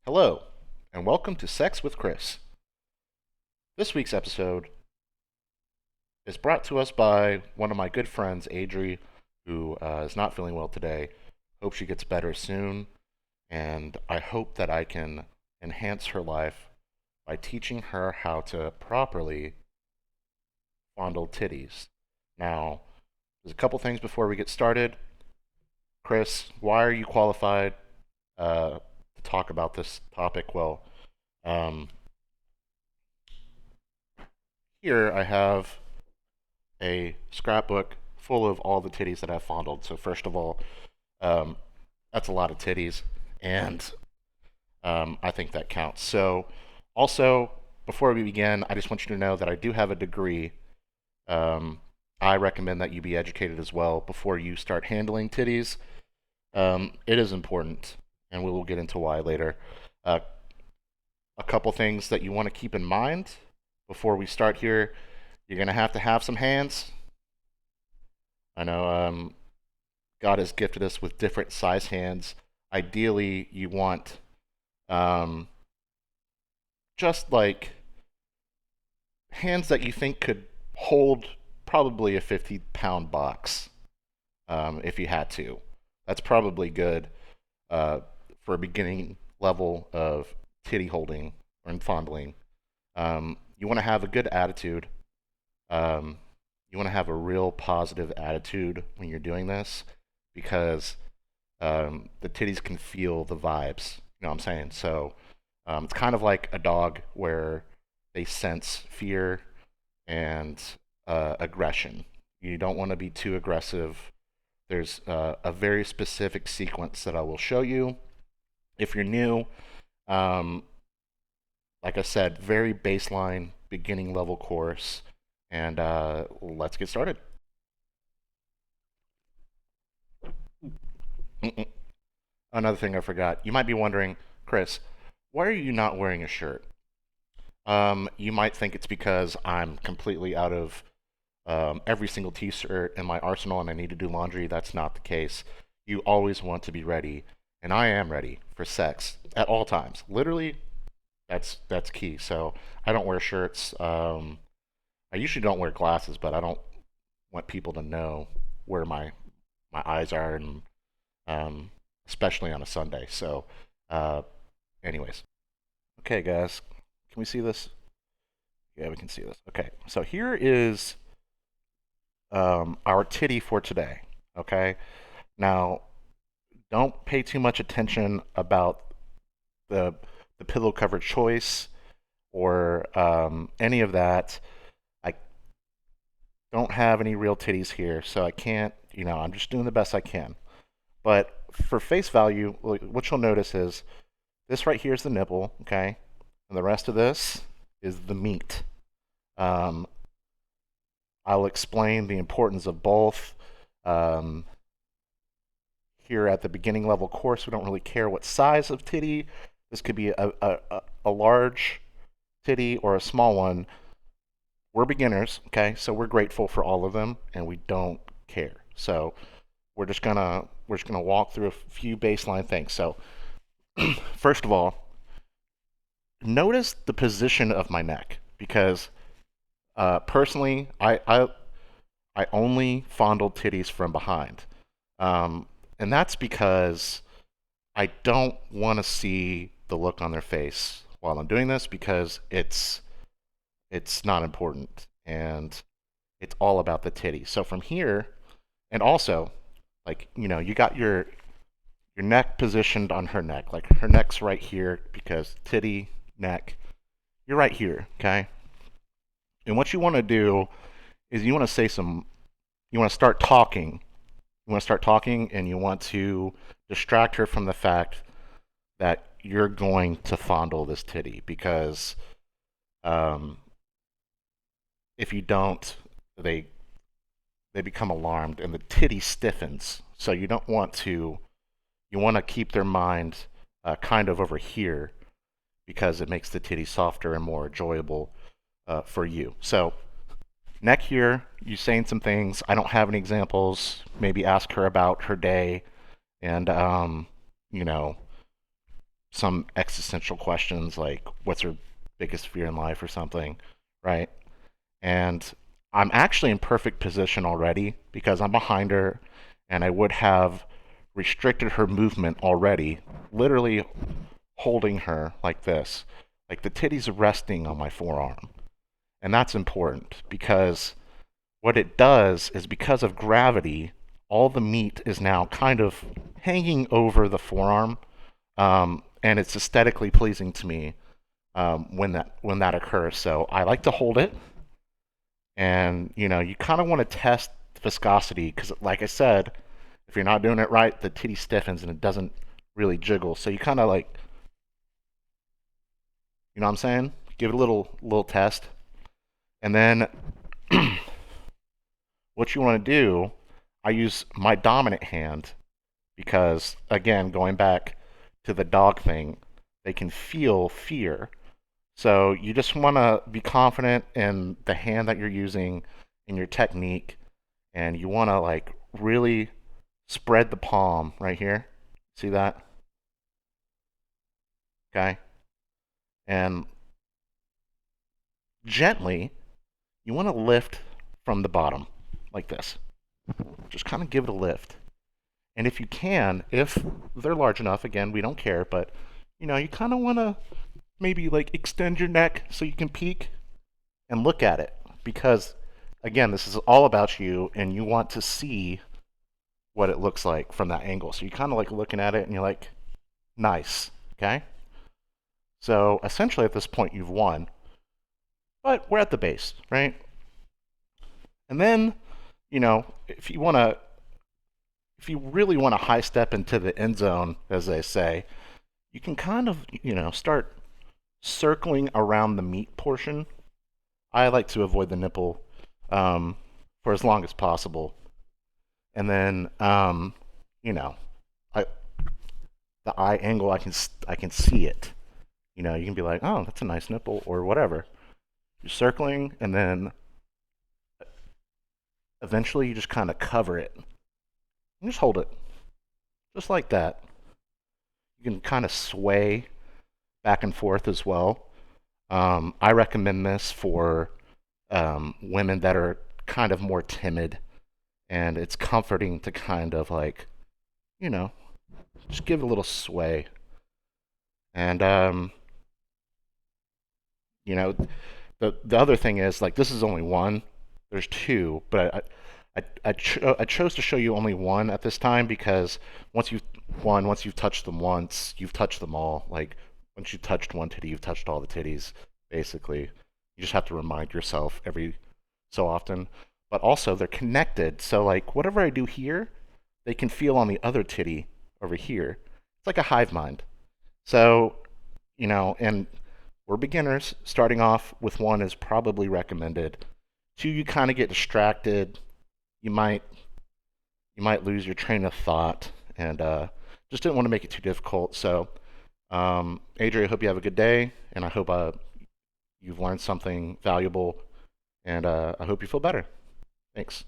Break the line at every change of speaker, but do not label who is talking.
Hello, and welcome to Sex with Chris. This week's episode is brought to us by one of my good friends, Adri, who is not feeling well today. Hope she gets better soon, and I hope that I can enhance her life by teaching her how to properly fondle titties. Now, there's a couple things before we get started. Chris, why are you qualified to talk about this topic? Well, um, here I have a scrapbook full of all the titties that I've fondled. So first of all, um, that's a lot of titties, and I think that counts. So also, before we begin, I just want you to know that I do have a degree. Um, I recommend that you be educated as well before you start handling titties. It is important, and we will get into why later. Uh, a couple things that you want to keep in mind before we start here. You're going to have some hands. I know God has gifted us with different size hands. Ideally, you want um, just like hands that you think could hold probably a 50-pound box if you had to. That's probably good uh, for a beginning level of titty holding or fondling. You want to have a good attitude. Um, you want to have a real positive attitude when you're doing this because the titties can feel the vibes. You know what I'm saying? So it's kind of like a dog where they sense fear and aggression. You don't want to be too aggressive. There's a very specific sequence that I will show you. If you're new, um, like I said, very baseline beginning level course. And let's get started. Mm-mm. Another thing I forgot. You might be wondering, Chris, why are you not wearing a shirt? You might think it's because I'm completely out of every single t-shirt in my arsenal and I need to do laundry. That's not the case. You always want to be ready, and I am ready for sex at all times. Literally, that's key. So I don't wear shirts. I usually don't wear glasses, but I don't want people to know where my eyes are, and um, especially on a Sunday. So, uh, anyways, okay, guys, can we see this? Yeah, we can see this. Okay, so here is our titty for today. Okay, now don't pay too much attention about the the pillow cover choice or any of that. I don't have any real titties here, so I can't. I'm just doing the best I can. But for face value, what you'll notice is this right here is the nipple, okay, and the rest of this is the meat. Um, I'll explain the importance of both. Um, Here at the beginning level course, we don't really care what size of titty. This could be a large titty or a small one. We're beginners, okay, so we're grateful for all of them, and we don't care. So we're just gonna walk through a few baseline things. So first of all, notice the position of my neck because personally, I only fondle titties from behind, and that's because I don't want to see the look on their face while I'm doing this because it's not important and it's all about the titty. So from here, and also, like you got your neck positioned on her neck, like her neck's right here because titty neck, you're right here, okay. And what you want to do is you want to start talking. You want to start talking and you want to distract her from the fact that you're going to fondle this titty because um, if you don't, they they become alarmed and the titty stiffens. So you want to keep their mind kind of over here because it makes the titty softer and more enjoyable for you. So neck here, you saying some things. I don't have any examples. Maybe ask her about her day and you know some existential questions like what's her biggest fear in life or something, right? And I'm actually in perfect position already because I'm behind her and I would have restricted her movement already, literally holding her like this. Like the titties are resting on my forearm. And that's important because what it does is because of gravity, all the meat is now kind of hanging over the forearm, and it's aesthetically pleasing to me when that occurs. So I like to hold it, and you kind of want to test viscosity because, like I said, if you're not doing it right, the titty stiffens and it doesn't really jiggle. So you kind of like, you know what I'm saying? Give it a little test, and then what you want to do, I use my dominant hand because, again, going back to the dog thing, they can feel fear. So you just want to be confident in the hand that you're using, in your technique, and you want to like really spread the palm right here. See that? Okay. And gently, you want to lift from the bottom like this. Just kind of give it a lift. And if you can, if they're large enough, again, we don't care, but you kind of want to maybe like extend your neck so you can peek and look at it because again, this is all about you and you want to see what it looks like from that angle. So you kind of like looking at it and you're like, nice, okay? So essentially at this point you've won, but we're at the base, right? And then, if you really want to high step into the end zone, as they say, you can kind of, start circling around the meat portion. I like to avoid the nipple for as long as possible. And then, I, the eye angle, I can see it. You can be like, oh, that's a nice nipple or whatever. You're circling, and then eventually you just kind of cover it. And just hold it, just like that. You can kind of sway back and forth as well. I recommend this for women that are kind of more timid, and it's comforting to kind of like, you know, just give it a little sway. And you know, the other thing is like this is only one. There's two, but I chose to show you only one at this time because once you've touched them once, you've touched them all. Like once you touched one titty, you've touched all the titties. Basically, you just have to remind yourself every so often. But also they're connected, so like whatever I do here, they can feel on the other titty over here. It's like a hive mind. So and we're beginners. Starting off with one is probably recommended. Two, you kind of get distracted. You might lose your train of thought, and just didn't want to make it too difficult. So, Adrian, I hope you have a good day, and I hope you've learned something valuable, and I hope you feel better. Thanks.